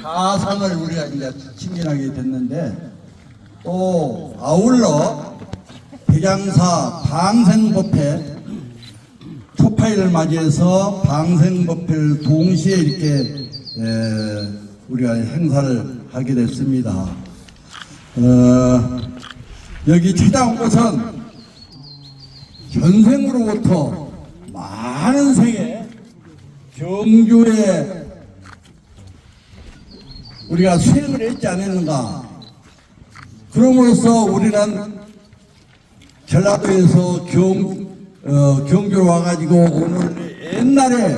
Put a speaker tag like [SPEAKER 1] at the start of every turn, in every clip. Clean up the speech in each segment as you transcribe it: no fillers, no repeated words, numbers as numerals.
[SPEAKER 1] 사상을 우리가 이제 직면하게 됐는데, 또 아울러 백양사 방생법회 초파일을 맞이해서 방생법회를 동시에 이렇게 우리가 행사를 하게 됐습니다. 여기 찾아온 것은 전생으로부터 많은 생에 경주에 우리가 수행을 했지 않았는가. 그럼으로써 우리는 전라도에서 경주로 와가지고 오늘 옛날에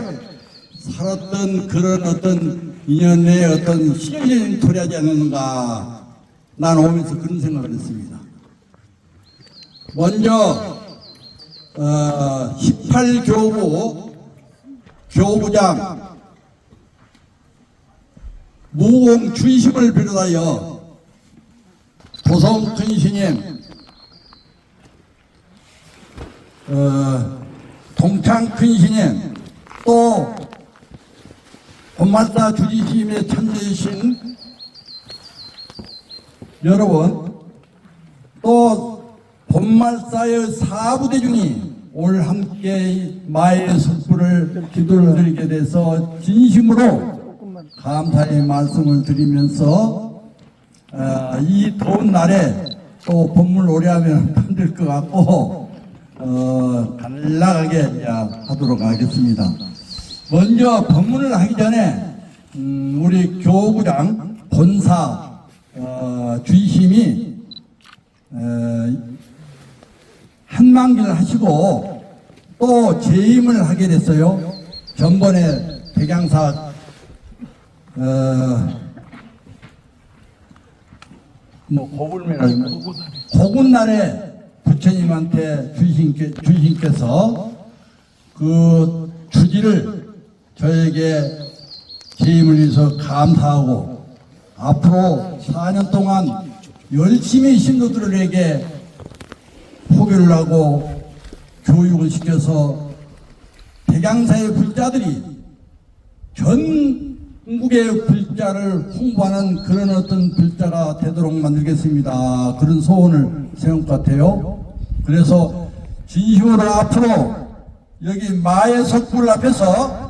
[SPEAKER 1] 살았던 그런 어떤 인연의 어떤 시련이 토리하지 않았는가. 난 오면서 그런 생각을 했습니다. 먼저 18교구 교구장 무공 주심을 비롯하여 도성 큰 스님, 동창 큰 스님, 또 본말사 주지스님에 참여해주신 여러분, 또 본말사의 사부대중이 오늘 함께 마의 석불을 기도를 드리게 돼서 진심으로 감사의 말씀을 드리면서 이 더운 날에 또 법물 노래하면 힘들 것 같고 간략하게 하도록 하겠습니다. 먼저 법문을 하기 전에 우리 교구장 본사 주의심이 한만기를 하시고 또 재임을 하게 됐어요. 전번에 백양사 고군날에 부처님한테 주신께서 그 주지를 저에게 재임을 해서 감사하고 앞으로 4년 동안 열심히 신도들에게 포교를 하고 교육을 시켜서 백양사의 불자들이 전국의 불자를 홍보하는 그런 어떤 불자가 되도록 만들겠습니다. 그런 소원을 세운 것 같아요. 그래서 진심으로 앞으로 여기 마의 석불 앞에서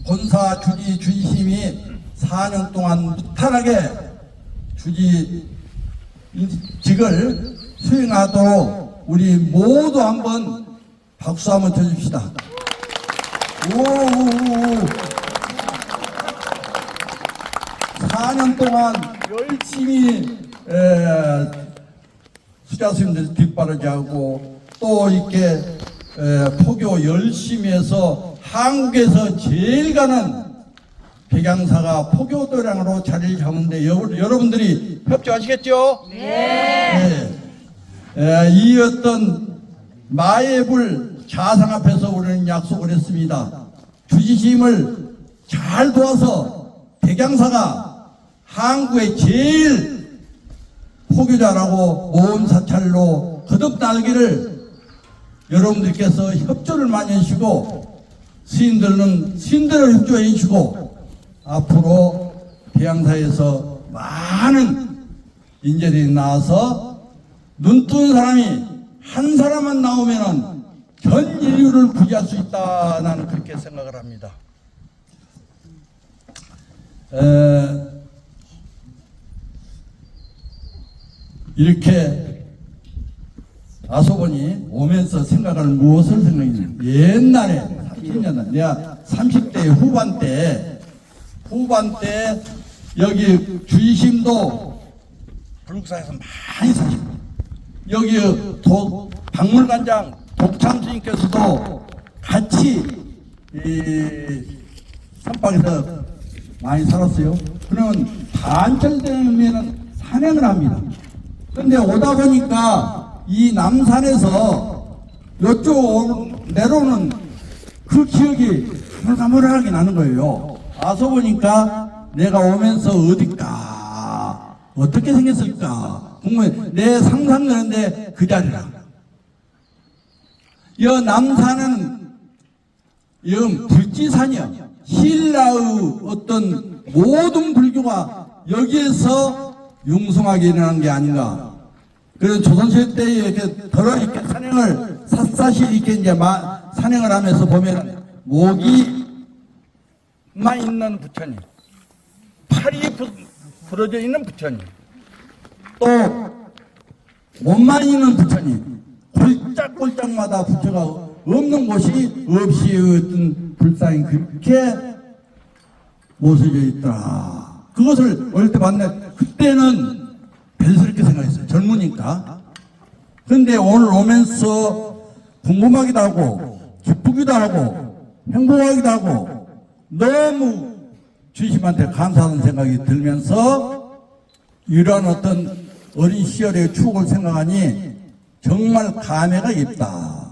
[SPEAKER 1] 본사 주지 주의심이 4년 동안 무탈하게 주지직을 수행하도록 우리 모두 한번 박수 한번 쳐줍시다. 오, 4년 동안 열심히 수자스님들 뒷바라지하고 또 이렇게 포교 열심히 해서 한국에서 제일 가는 백양사가 포교도량으로 자리를 잡는데 여러분들이 협조하시겠죠? 네. 이 어떤 마예불 자상 앞에서 우리는 약속을 했습니다. 주지심을 잘 도와서 백양사가 한국의 제일 포교자라고 모험사찰로 거듭나기를 여러분들께서 협조를 많이 해주시고 스님들은 스님들을 협조해 주시고 앞으로 백양사에서 많은 인재들이 나와서 눈뜬 사람이 한 사람만 나오면은 전 인류를 구제할 수 있다. 나는 그렇게 생각을 합니다. 이렇게 아소본이 오면서 생각을 무엇을 생각했냐. 옛날에 30년 전 내가 30대 후반 때 여기 주의심도 불국사에서 많이 사십니다. 여기 박물관장 독참 스님께서도 같이 선방에서 많이 살았어요. 그러면 반철 되면 산행을 합니다. 그런데 오다 보니까 이 남산에서 이쪽 내려오는 그 기억이 가물가물하게 나는 거예요. 와서 보니까 내가 오면서 어딜까, 어떻게 생겼을까 궁금해. 내 상상되는데 그 자리라. 이 남산은 영 불지산이요. 신라의 어떤 모든 불교가 여기에서 융성하게 일어난 게 아닌가. 그래서 조선시대 때 이렇게 더러 이렇게 산행을 샅샅이 이렇게 이제 산행을 하면서 보면 목이 만 있는 부처님, 팔이 부러져 있는 부처님, 또 몸만 있는 부처님, 골짝골짝마다 부처가 없는 곳이 없이 어떤 불상이 그렇게 모서져 있더라. 그것을 어릴 때 봤네. 그때는 벨스럽게 생각했어요. 젊으니까. 그런데 오늘 오면서 궁금하기도 하고 기쁘기도 하고 행복하기도 하고 너무 주님한테 감사하는 생각이 들면서 이러한 어떤 어린 시절의 추억을 생각하니 정말 감회가 깊다.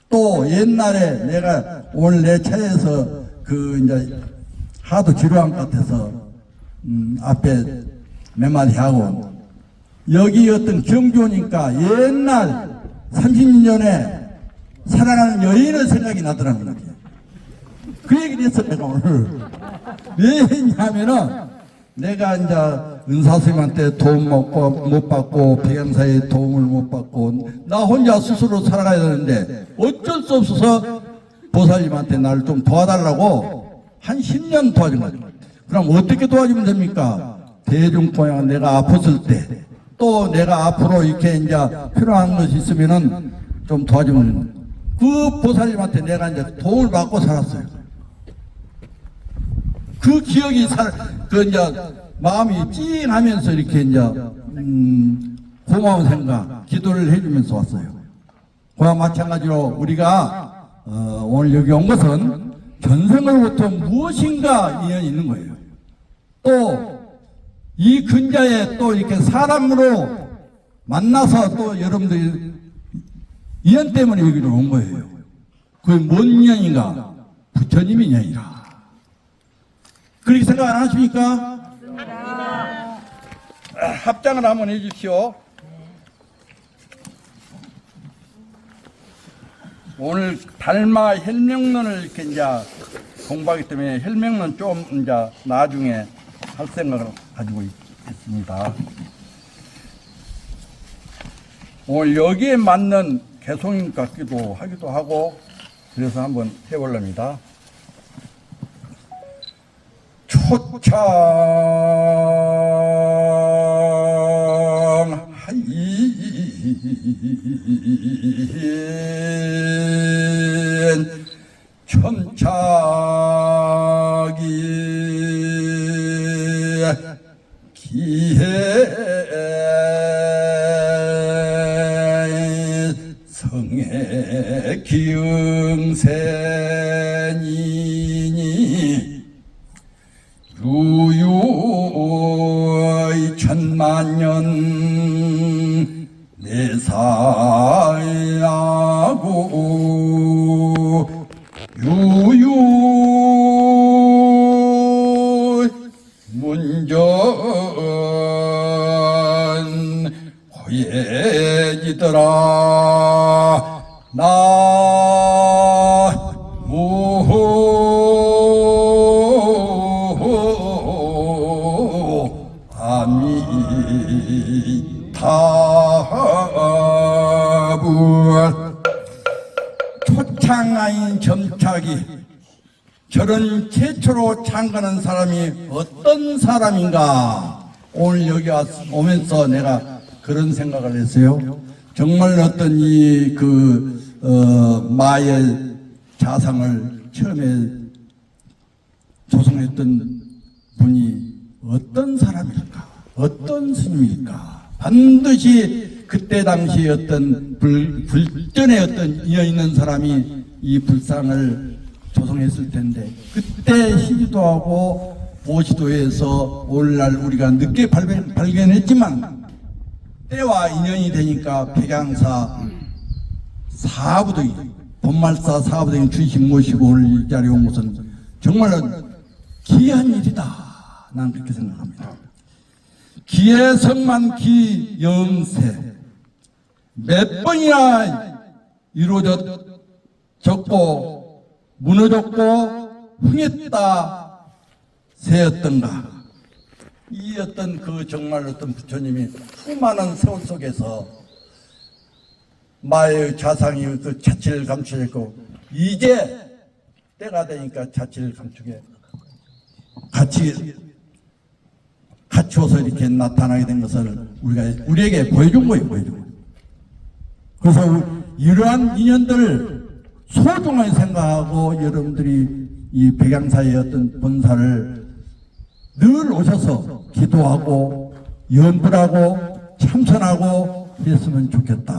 [SPEAKER 1] 또 옛날에 내가 오늘 내 차에서 그 이제 하도 지루한 것 같아서 앞에 몇 마디 하고 여기 어떤 경주오니까 옛날 30년 전에 사랑하는 여인의 생각이 나더라는 거지. 그 얘기를 했어 내가 오늘. 왜 했냐면은 내가 이제 은사스님한테 도움 못 받고 백양사의 도움을 못 받고 나 혼자 스스로 살아가야 되는데 어쩔 수 없어서 보살님한테 나를 좀 도와달라고 한 10년 도와준 거죠. 그럼 어떻게 도와주면 됩니까? 대중포양 내가 아팠을 때 또 내가 앞으로 이렇게 이제 필요한 것이 있으면은 좀 도와주면 그 보살님한테 내가 이제 도움을 받고 살았어요. 그 기억이 이제 마음이 찡하면서 이렇게 이제 고마운 생각, 기도를 해주면서 왔어요. 그와 마찬가지로 우리가 오늘 여기 온 것은 전생으로부터 무엇인가 인연이 있는 거예요. 또 이 근자에 또 이렇게 사람으로 만나서 또 여러분들이 인연 때문에 여기로 온 거예요. 그게 뭔 인연인가? 부처님 인연이라. 그렇게 생각 안 하십니까? 합장을 한번 해주십시오. 오늘 달마 혈명론을 이렇게 이제 공부하기 때문에 혈명론 좀 이제 나중에 할 생각을 가지고 있습니다. 오늘 여기에 맞는 개송인 같기도 하기도 하고 그래서 한번 해보렵니다. 초창 하인 첨차기 기해 성해 기응세니니 유유의 천만년 내사하고 유유 문전 고예지더라 나무 아미타불 초창아인 점차기 저런 최초로 창가는 사람이 어떤 사람인가 오늘 여기 오면서 내가 그런 생각을 했어요. 정말 어떤 마의 자상을 처음에 조성했던 분이 어떤 사람일까? 어떤 스님일까? 반드시 그때 당시 어떤 불전에 어떤 이어 있는 사람이 이 불상을 조성했을 텐데 그때 시기도하고 보시도에서 오늘날 우리가 늦게 발견했지만 때와 인연이 되니까 백양사 사부등이 본말사 사부등이 주심 모시고 오늘 이 자리에 온 것은 정말로 귀한 일이다. 난 그렇게 생각합니다. 기해성만 기영세 몇 번이나 이루어졌고 무너졌고 흥했다 새였던가. 이 어떤 그 정말 어떤 부처님이 수많은 세월 속에서 마의 자상이 그 자취를 감추었고, 이제 때가 되니까 자취를 감추게 갖추어서 이렇게 나타나게 된 것을 우리에게 보여준 거예요, 보여준 거예요. 그래서 이러한 인연들을 소중하게 생각하고 여러분들이 이 백양사의 어떤 본사를 늘 오셔서 기도하고 연불하고 참선하고 했으면 좋겠다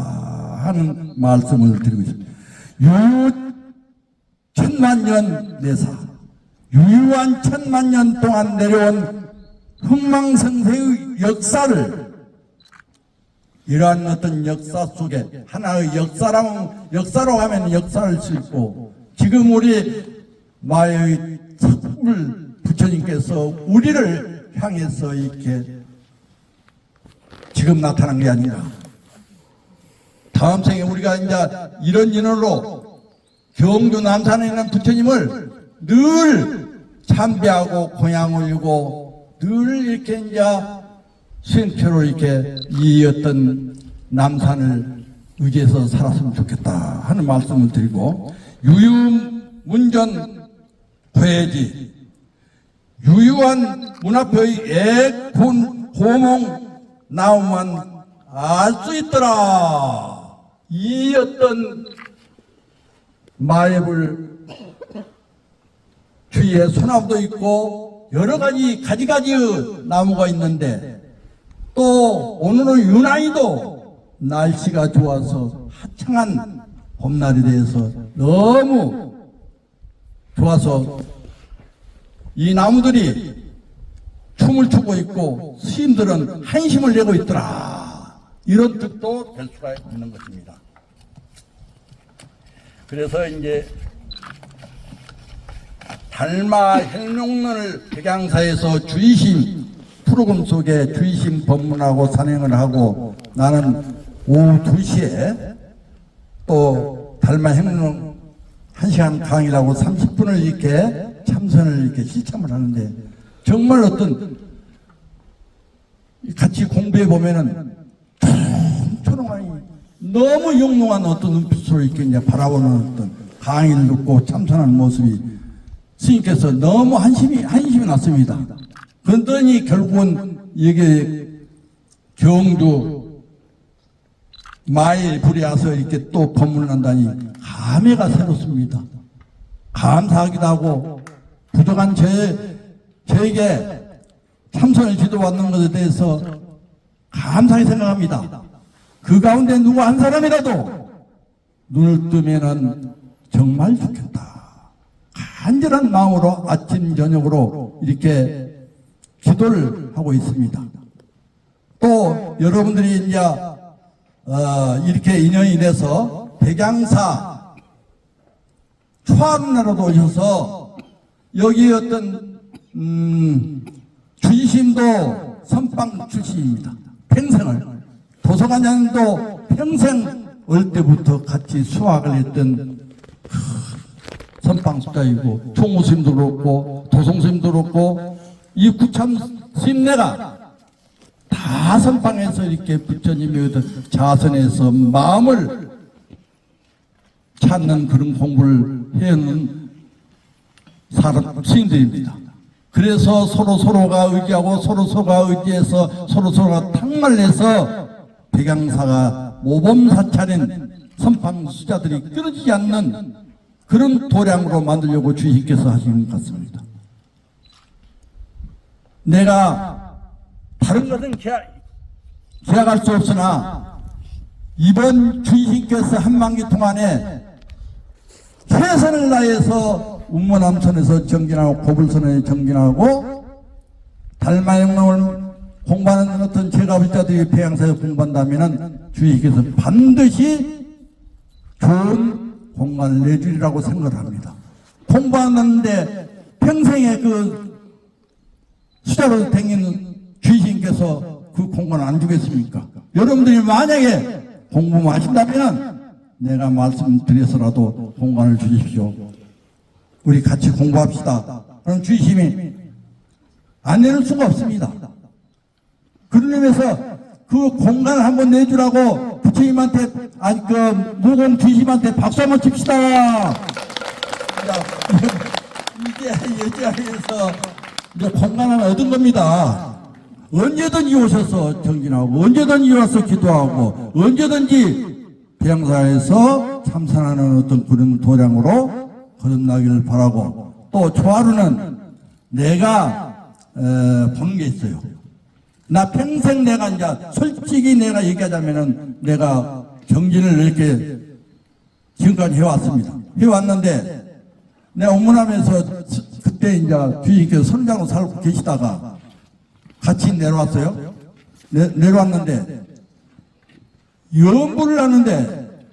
[SPEAKER 1] 하는 말씀을 드리고 있습니다. 천만년 내사, 유유한 천만년 동안 내려온 흥망성쇠의 역사를, 이러한 어떤 역사 속에 하나의 역사로 하면 역사를 수 있고, 지금 우리 마의 삭불 부처님께서 우리를 향해서 이렇게 지금 나타난 게 아니라, 다음 생에 우리가 이제 이런 인원으로 경주 남산에 있는 부처님을 늘 참배하고 공양 올리고 늘 이렇게 이제 수행표로 이렇게 이 어떤 남산을 의지해서 살았으면 좋겠다 하는 말씀을 드리고, 유유문전 회지, 유유한 문 앞의 고몽 나오면 알 수 있더라. 이 어떤 마애불 주위에 소나무도 있고 여러 가지 나무가 있는데, 또 오늘은 유난히도 날씨가 좋아서 화창한 봄날이 돼서 너무 좋아서 이 나무들이 춤을 추고 있고 스님들은 한심을 내고 있더라. 이런 뜻도 될 수가 있는 것입니다. 그래서 이제 달마 헬룡론을 백양사에서 주의심 프로그램 속에 주의심 법문하고 산행을 하고, 나는 오후 2시에 또 달마 헬룡론 1시간 강의라고 30분을 이렇게 참선을 이렇게 실참을 하는데, 정말 어떤 같이 공부해 보면은 초롱하니 너무 영롱한 어떤 눈빛으로 이렇게 이제 바라보는 어떤 강의를 듣고 참선하는 모습이 스님께서 너무 한심이 났습니다. 그러더니 결국은 이게 경주 마일 불에 와서 이렇게 또 법문을 한다니 감회가 새롭습니다. 감사하기도 하고, 부족한 저에게 참선을 지도받는 것에 대해서 감사하게 생각합니다. 그 가운데 누구 한 사람이라도 눈을 뜨면은 정말 좋겠다. 간절한 마음으로 아침 저녁으로 이렇게 기도를 하고 있습니다. 또 여러분들이 이제 이렇게 인연이 돼서 백양사 초하루나라도 오셔서 여기 어떤 주의심도 선방 출신입니다. 평생을 도서관장도 평생 어릴 때부터 같이 수학을 했던 선방수자이고, 총무스님도 그렇고 도송스님도 그렇고 이 구참 스님네가 다 선방해서 이렇게 부처님의 자선에서 마음을 찾는 그런 공부를 해오는 사람 스님들입니다. 그래서 서로가 의지하고 서로가 의지해서 서로가 탕말을 해서 백양사가 모범사찰인 선방수자들이 끊어지지 않는 그런 도량으로 만들려고 주님께서 하시는 것 같습니다. 내가 다른 것은 기약할 수 없으나 이번 주님께서 한만기 동안에 최선을 다해서 운모남선에서 정진하고 고불선에 정진하고 달마영롱을 공부하는 어떤 제가불자들이 백양사에 공부한다면 주님께서 반드시 좋은 공간을 내주리라고 생각을 합니다. 공부하는데 평생에 그 수자로 다니는 주님께서 그 공간을 안 주겠습니까? 여러분들이 만약에 공부만 하신다면 내가 말씀드려서라도 공간을 주십시오. 우리 같이 공부합시다. 그럼 주님이 안 내놓을 수가 없습니다. 그런 의미에서 그 공간을 한번 내주라고 부처님한테, 아니, 무공 주심한테 박수 한번 칩시다. 이제 여자에서 이제 공간을 얻은 겁니다. 언제든지 오셔서 정진하고, 언제든지 와서 기도하고, 언제든지 대양사에서 참선하는 어떤 그런 도량으로 거듭나기를 바라고, 또 초하루는 내가 본 게 있어요. 나 평생 내가 이제 솔직히 내가 얘기하자면은 내가 정진을 이렇게 지금까지 해왔습니다. 해왔는데 내가 업문하면서 그때 이제 주인께서 선장으로 살고 계시다가 같이 내려왔어요. 내려왔는데 연부를 하는데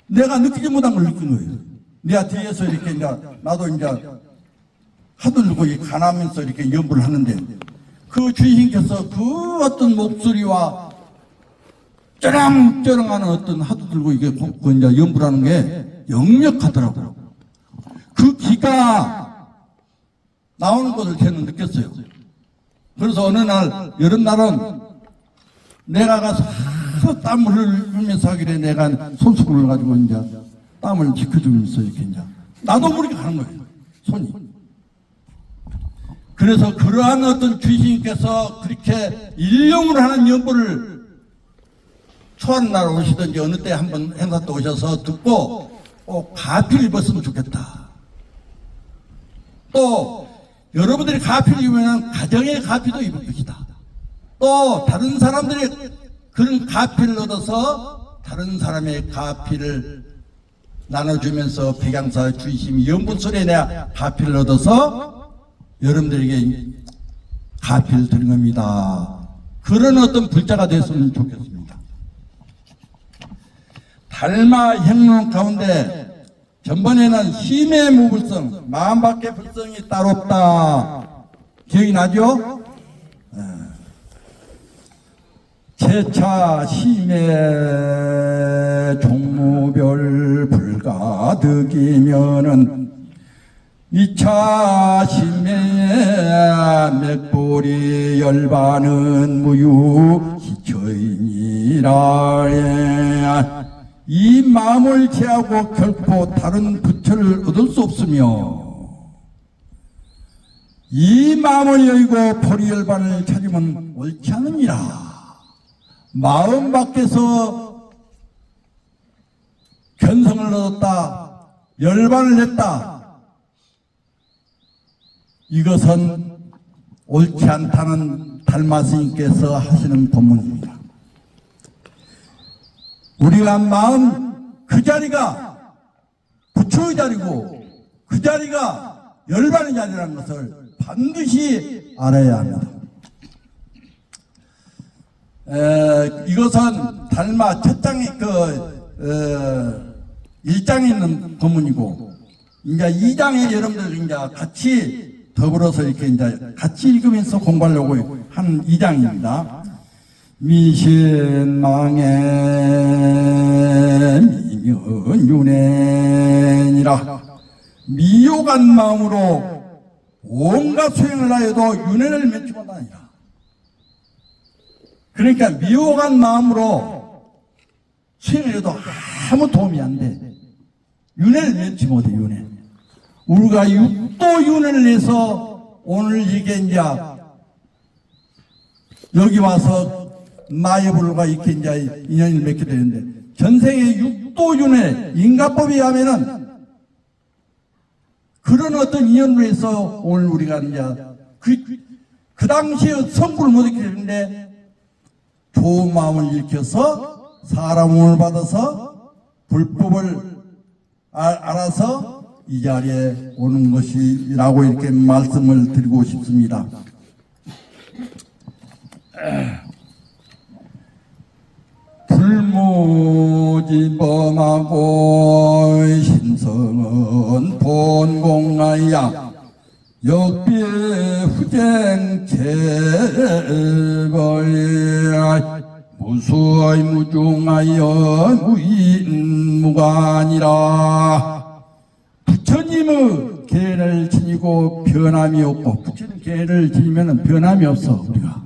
[SPEAKER 1] 내가 느끼지 못한 걸 느낀 거예요. 내가 뒤에서 이렇게 이제 나도 이제 하들고 가나면서 이렇게 연부를 하는데 그 주인께서 그 어떤 목소리와 쩌렁쩌렁하는 어떤 하도 들고 이게 이제 연부라는 게 역력하더라고요. 그 기가 나오는 것을 저는 느꼈어요. 그래서 어느 날, 여름날은 내가 가서 땀을 흘리면서 하길래 내가 손수건을 가지고 이제 땀을 지켜주면서 이렇게 이제 나도 모르게 가는 거예요. 손이. 그래서 그러한 어떤 주인께서 그렇게 일용을 하는 연보를 초하는 날 오시든지 어느 때 한번 행사 때 오셔서 듣고 가피를 입었으면 좋겠다. 또 여러분들이 가피를 입으면 가정의 가피도 입을 것이다. 또 다른 사람들이 그런 가피를 얻어서 다른 사람의 가피를 나눠주면서 백양사 주심이 연분소리에 내가 가피를 얻어서 여러분들에게 가피를 드린 겁니다. 그런 어떤 불자가 됐으면 좋겠습니다. 달마 행론 가운데 전번에는 심의 무불성, 마음밖에 불성이 따로 없다. 기억이 나죠? 제차 심의 종무별 불가득이면은 이차 심의 맥불이 열반은 무유 기처이니라. 이 마음을 제하고 결코 다른 부처를 얻을 수 없으며 이 마음을 열고 보리열반을 찾으면 옳지 않느니라. 마음 밖에서 견성을 얻었다, 열반을 냈다, 이것은 옳지 않다는 달마스님께서 하시는 법문입니다. 우리가 마음 그 자리가 부처의 자리고 그 자리가 열반의 자리라는 것을 반드시 알아야 합니다. 이것은 달마 첫 장에 1장에 있는 법문이고 이제 2장에 여러분들 이제 같이 더불어서 이렇게 이제 같이 읽으면서 공부하려고 한 2장입니다. 미신망에 미면윤회니라. 미욕한 마음으로 온갖 소행을 하여도 윤회를 맺지 못하니라. 그러니까 미혹한 마음으로 수행을 해도 아무 도움이 안 돼. 윤회를 맺지 못해, 윤회. 우리가 육도 윤회를 해서 오늘 이게 이제 여기 와서 나여불과 이렇게 이제 인연을 맺게 되는데 전생의 육도 윤회, 인가법에 의하면은 그런 어떤 인연으로 해서 오늘 우리가 이제 그 당시에 성불을 못 일으키는데 좋은 마음을 일으켜서 사람을 받아서 불법을 알아서 이 자리에 오는 것이라고 이렇게 말씀을 드리고 싶습니다. 불무지범하고 신성은 본공하야 역비 후쟁 재벌 무수의 무중하여 무인무관이라. 부처님의 계를 지니고 변함이 없고, 부처님 계를 지니면 변함이 없어, 우리가.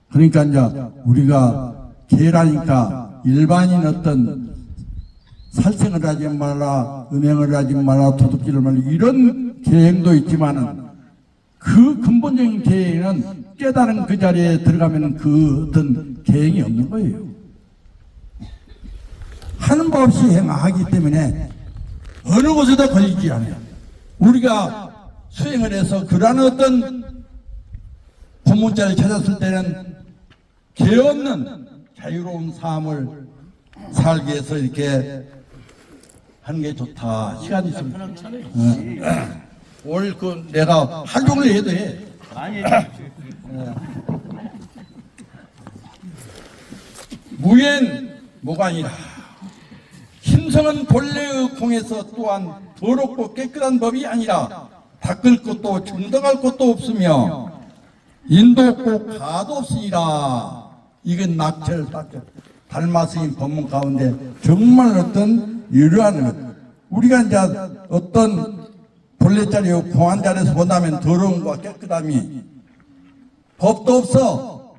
[SPEAKER 1] 그러니까 이제 우리가 계라니까 일반인 어떤 살생을 하지 말라, 음행을 하지 말라, 도둑질을 말라, 이런 계행도 있지만은 그 근본적인 계행은 깨달은 그 자리에 들어가면 그 어떤 계행이 없는 거예요. 하는 법 없이 행하기 때문에 어느 곳에도 걸리지 않아요. 우리가 수행을 해서 그러한 어떤 법문자를 찾았을 때는 개 없는 자유로운 삶을 살기 위해서 이렇게 하는 게 좋다. 시간이 있으면. 오늘 그 내가 하루 종일 해도 해.
[SPEAKER 2] 아니,
[SPEAKER 1] 무엔 무관이라. 힘성은 본래의 공에서 또한 더럽고 깨끗한 법이 아니라 닦을 것도 정당할 것도 없으며 인도 없고 가도 없으니라. 이건 낙철 달마스인 법문 가운데 정말 어떤 이러한 것. 우리가 이제 어떤 본래 자리 공한 자리에서 본다면 더러움과 깨끗함이 법도 없어.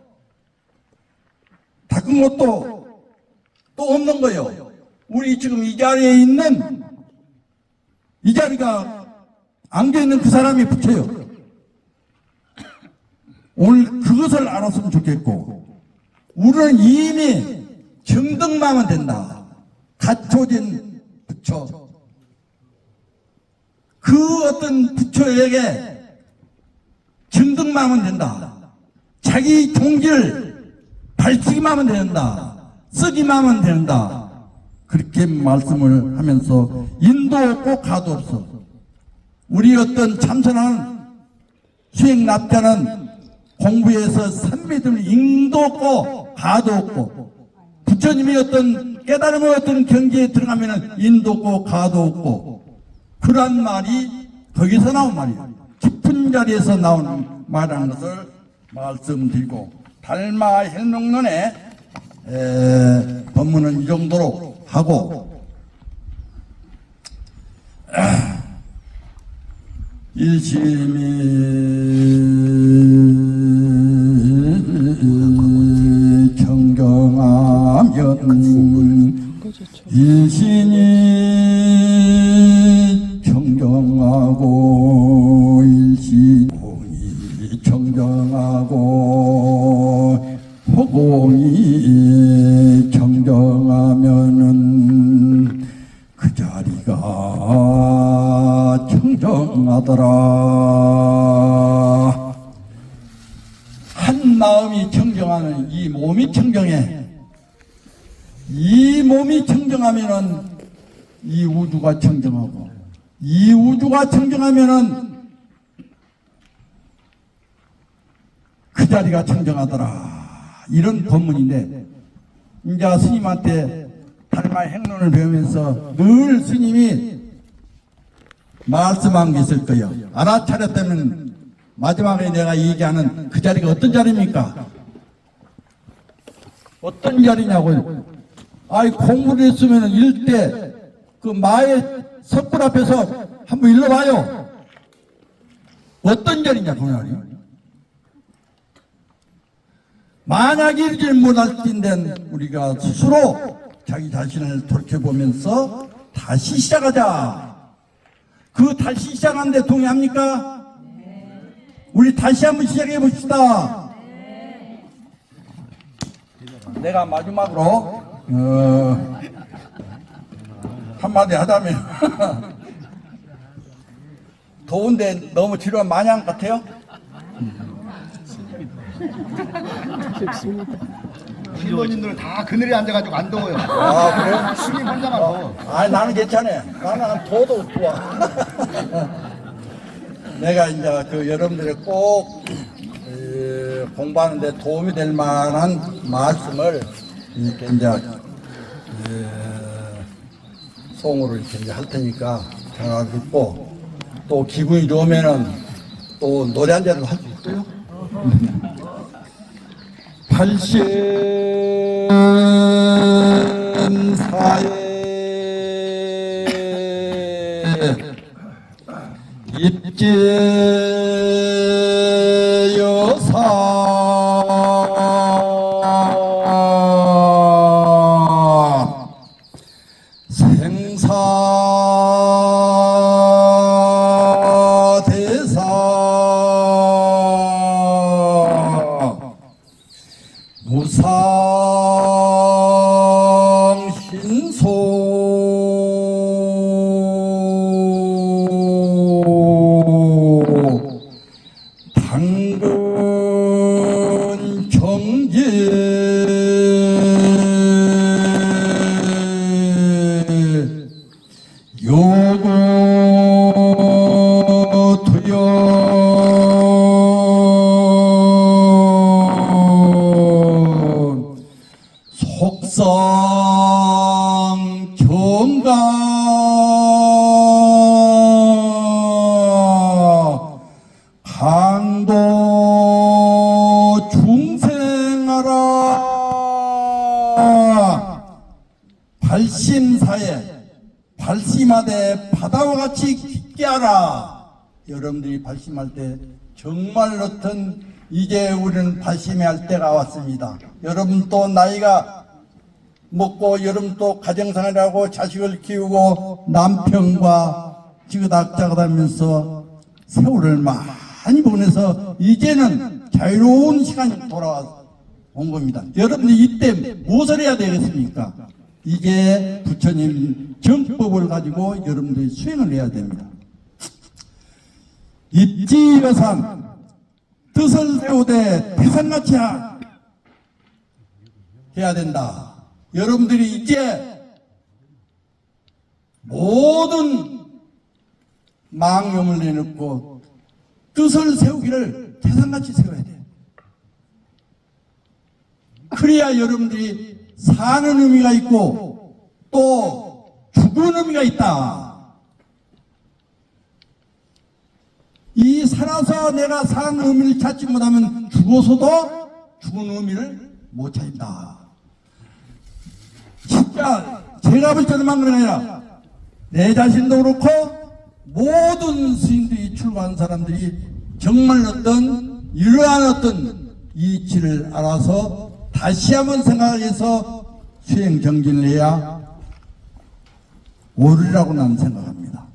[SPEAKER 1] 닦은 것도 또 없는 거예요. 우리 지금 이 자리에 있는 이 자리가 안겨있는 그 사람이 부처요. 오늘 그것을 알았으면 좋겠고, 우리는 이미 정등만 하면 된다. 갖춰진 부처. 그 어떤 부처에게 정등만 하면 된다. 자기 종기를 밝히기만 하면 된다. 쓰기만 하면 된다. 그렇게 말씀을 하면서 인도 없고 가도 없어. 우리 어떤 참선하는 수행납자는 공부해서 산미들 인도 없고 가도 없고, 부처님이 어떤 깨달음의 어떤 경지에 들어가면 인도 없고 가도 없고, 그런 말이 거기서 나온 말이에요. 깊은 자리에서 나오는 말이라는 것을 말씀드리고, 달마 hel명론의 법문은 이 정도로 하고, 일심이 청정하면 일신이 청정하고 일신이 청정하고 호공이 청정하면은 그 자리가 청정하더라. 한 마음이 청정하는 이 몸이 청정해. 이 몸이 청정하면은 이 우주가 청정하고, 이 우주가 청정하면은 그 자리가 청정하더라. 이런 법문인데, 이제 스님한테 달마의 행론을 배우면서 늘 스님이 말씀한 게 있을 거예요. 알아차렸다면 마지막에 내가 얘기하는 그 자리가 어떤 자리입니까? 어떤 자리냐고요. 아이, 공부를 했으면 일대 그 마의 석굴 앞에서 한번 일러봐요. 어떤 자리냐, 그 말이요. 만약 이르지 못할 텐데 우리가 스스로 자기 자신을 돌이켜보면서 다시 시작하자. 그 다시 시작하는데 동의합니까? 우리 다시 한번 시작해 봅시다. 내가 마지막으로 한마디 하자면 더운데 너무 지루한 마냥 같아요?
[SPEAKER 2] 신도님들은 다 그늘에 앉아가지고 안 더워요.
[SPEAKER 1] 아, 그래요?
[SPEAKER 2] 스님 혼자만 더워.
[SPEAKER 1] 아, 나는 괜찮아. 나는 더워도 좋아. 내가 이제 그 여러분들이 꼭 공부하는데 도움이 될 만한 말씀을 이렇게 이제 송으로 이렇게 이제 할 테니까 잘 듣고, 또 기분이 좋으면은 또 노래 한 잔도 할 수 있고요. 팔신사에 입제여사 생사대사 무상신소 당근 경제 요구 투영 속성 경가 강도 중생하라 발심사에 발심하되 바다와 같이 깊게 하라. 여러분들이 발심할 때 정말 어떤 이제 우리는 발심해야 할 때가 왔습니다. 여러분 또 나이가 먹고 여러분 또 가정생활하고 자식을 키우고 남편과 지그닥자그다면서 세월을 많이 보내서 이제는 자유로운 시간이 돌아온 겁니다. 여러분들 이때 무엇을 해야 되겠습니까? 이제 부처님 정법을 가지고 여러분들이 수행을 해야 됩니다. 입지여산 뜻을 세우되 태산같이 해야 된다. 여러분들이 이제 모든 망념을 내놓고 뜻을 세우기를 태산같이 세워야 돼요. 그래야 여러분들이 사는 의미가 있고 또 죽은 의미가 있다. 이 살아서 내가 사는 의미를 찾지 못하면 죽어서도 죽은 의미를 못 찾는다. 진짜 제가 볼 때는 그런 게 아니라 내 자신도 그렇고 모든 스님들이 출가한 사람들이 정말 어떤 이러한 어떤 이치를 알아서 다시 한번 생각해서 수행 정진을 해야 옳으라고 나는 생각합니다.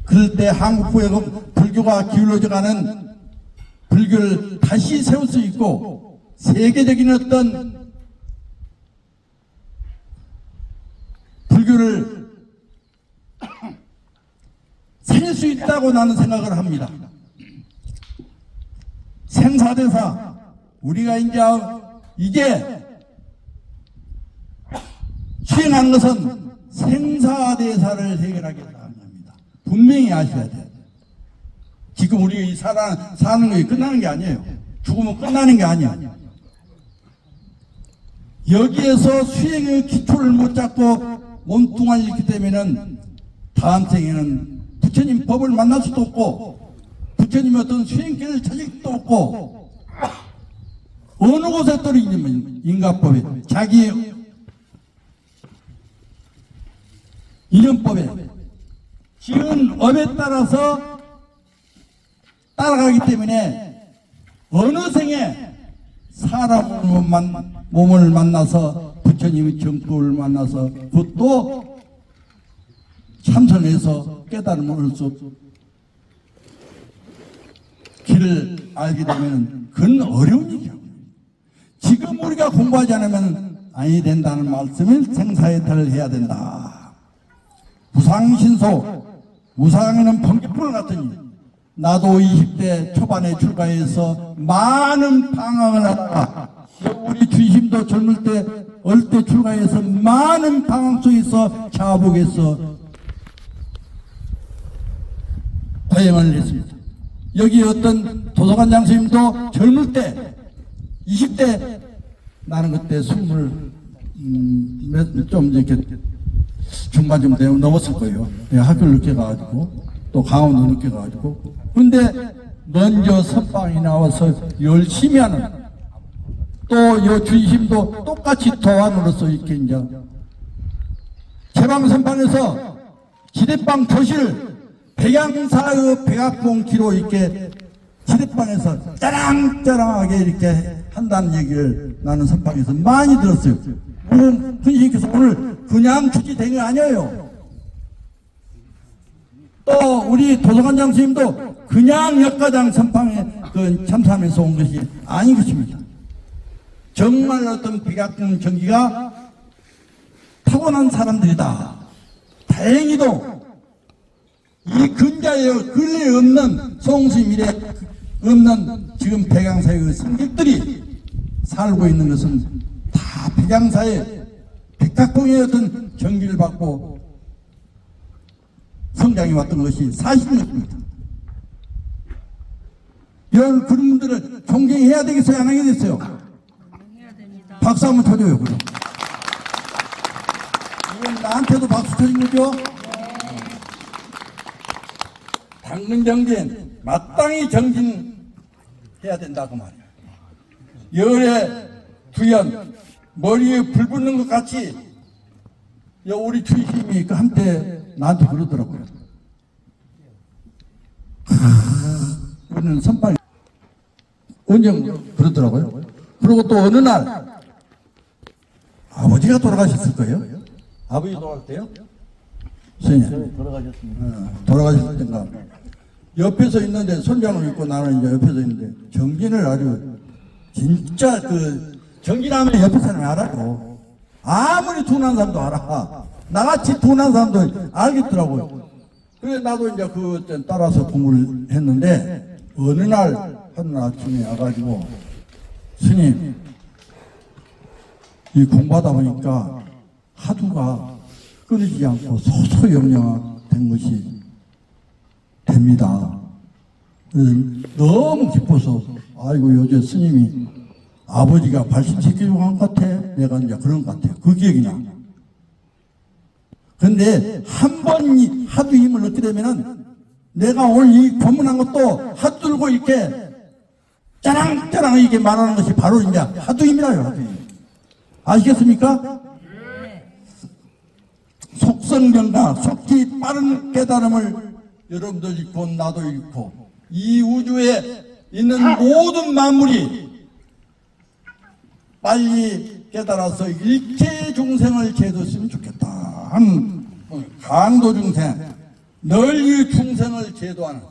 [SPEAKER 1] 그럴 때 한국 후에 불교가 기울어져가는 불교를 다시 세울 수 있고 세계적인 어떤 불교를 살릴 수 있다고 나는 생각을 합니다. 생사대사 우리가 이제 수행한 것은 생사대사를 해결하기 합니다. 분명히 아셔야 돼요. 지금 우리가 사는 것이 끝나는 게 아니에요. 죽으면 끝나는 게 아니야. 여기에서 수행의 기초를 못 잡고 몸뚱아리 있기 때문에는 다음 생에는 부처님 법을 만날 수도 없고 부처님의 어떤 수행길을 찾을 수도 없고 어느 곳에 떨어지냐면 인가법에 자기 이념법에 지은 업에 따라서 따라가기 때문에 어느 생에 사람 몸을 만나서 부처님의 정법을 만나서 그것도 참선해서 깨달음을 얻을 수 길을 알게 되면 그건 어려운 일이야. 지금 우리가 공부하지 않으면 아니 된다는 말씀을 생사해탈을 해야 된다. 무상신소 무상에는 번개불 같으니 나도 20대 초반에 출가해서 많은 방황을 하다가 우리 주심도 젊을 때 어릴 때 출가해서 많은 방황 속에서 자복해서 고행을 했습니다. 여기 어떤 도서관 장수님도 젊을 때 20대 나는 그때 20 좀 이렇게 중반쯤 되면 넘었을 거예요. 학교를 늦게 가가지고 또 강원도 늦게 가가지고 근데 먼저 선방이 나와서 열심히 하는 또 요 주심도 똑같이 도안으로서 이렇게 이제 제방 선방에서 지대방 교실 백양사의 백악봉기로 이렇게 지대방에서 짜랑짜랑하게 이렇게 한다는 얘기를 나는 선방에서 많이 들었어요. 물론 선생님께서 오늘 그냥 주지된 게 아니에요. 또 우리 도서관장 선생님도 그냥 역과장 선방에 참사하면서 온 것이 아닌 것입니다. 정말 어떤 백악관 전기가 타고난 사람들이다. 다행히도 이 근자에 근래 없는 송수님 이래 없는 지금 백양사의 승객들이 살고 있는 것은 다 백양사의 백악봉의 어떤 전기를 받고 성장해 왔던 것이 사실입니다. 이런 그런 분들을 존경해야 되겠어요? 안 하게 됐어요? 박수 한번 쳐줘요. 그럼. 이건 나한테도 박수 쳐준 거죠? 당근 정진 마땅히 정진해야 된다고 말이야. 열에 두연 머리에 불 붙는 것 같이 우리 주임이 그 한때 나한테 그러더라고요. 우리는 선발 언제 그러더라고요. 그리고 또 어느 날 아버지가 돌아가셨을 거예요. 아버지 돌아갈 때요? 선생님 돌아가셨습니다. 돌아가셨을 때인가 옆에서 있는데 손장을 입고 나는 이제 옆에서 있는데 정진을 아주 진짜 정진하면 옆에 사람이 알아요. 아무리 둔한 사람도 알아. 나같이 둔한 사람도 알겠더라고요. 그래서 나도 이제 따라서 공부를 했는데 어느 날 하는 아침에 와가지고 스님 이 공부하다 보니까 하두가 끊이지 않고 소소영령된 것이 됩니다. 그래서 너무 기뻐서 아이고 요새 스님이 아버지가 발심시키려고 한 것 같아. 내가 이제 그런 것 같아요. 그 기억이 나. 근데 한 번 하두 힘을 얻게 되면은 내가 오늘 이 법문한 것도 하두 들고 이렇게 짜랑짜랑 이렇게 말하는 것이 바로 이제 하두 힘이라요. 하두 힘. 아시겠습니까? 속성정가 속기 빠른 깨달음을 여러분들 잃고 나도 잃고 이 우주에 있는 모든 만물이 빨리 깨달아서 일체 중생을 제도했으면 좋겠다 하는 강도 중생 널리 중생을 제도하는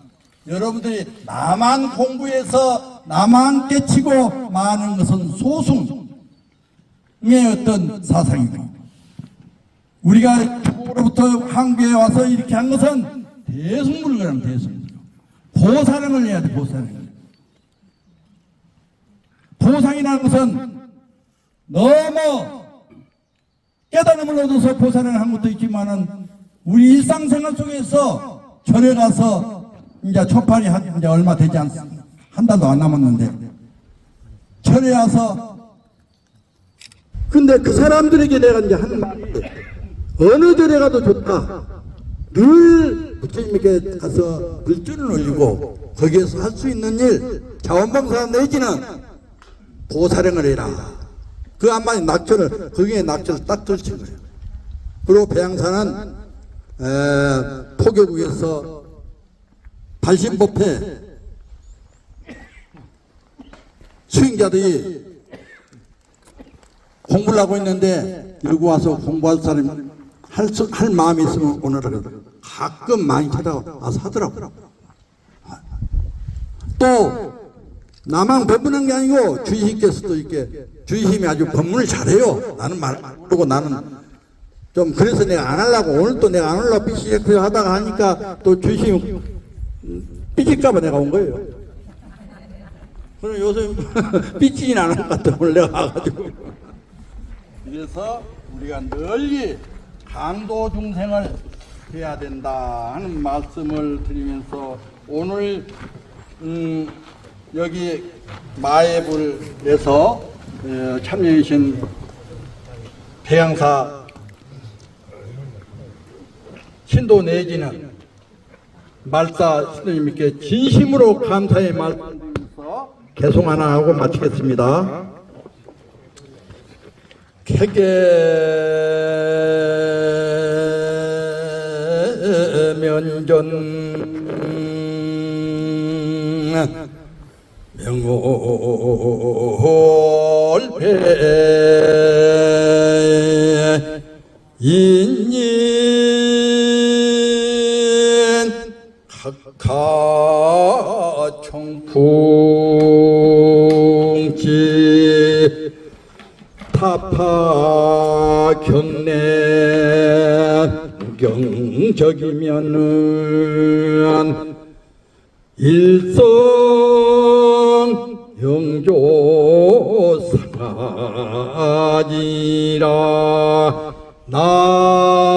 [SPEAKER 1] 여러분들이 나만 공부해서 나만 깨치고 많은 것은 소승의 어떤 사상이고 우리가 중국으로부터 한국에 와서 이렇게 한 것은 대승불교라는 대승불교. 보살행을 해야 돼. 보살행. 보상이라는 것은 너무 깨달음을 얻어서 보살행을 한 것도 있지만은 우리 일상생활 속에서 절에 가서 이제 초판이 이제 얼마 되지 않습니다. 한 달도 안 남았는데 절에 와서 근데 그 사람들에게 내가 이제 하는 말이 어느 절에 가도 좋다. 늘 부처님께 가서 글줄을 올리고 거기에서 할 수 있는 일 자원봉사 내지는 보살행을 해라. 그 한마디 낙처를 거기에 낙처를 딱 걸친 거예요. 그리고 배양사는 포교국에서 발심법회 수행자들이 공부를 하고 있는데 여기 와서 공부할 사람이 할 마음이 있으면 오늘은 가끔 많이 찾아와서 하더라고요. 또 나만 법문한 게 아니고 주의님께서도 이렇게 주의님이 아주 법문을 잘해요. 나는 말 모르고 나는 좀 그래서 내가 안 하려고 오늘 또 내가 안 하려고 삐시작해서 하다가 하니까 또 주의님 삐질까봐 내가 온 거예요. 그럼 요새 삐지진 않은 것 같아. 오늘 내가 와가지고. 그래서 우리가 널리 강도 중생을 해야 된다 하는 말씀을 드리면서 오늘 여기 마애불에서 참여해 주신 배양사 신도 내지는 말사 신도님께 진심으로 감사의 말씀드리면서 개송 하나 하고 마치겠습니다. 개개며 천년전 명월패 인인 각하총풍지 타파 경내 경적이면은 일성 영조 사가지라 나무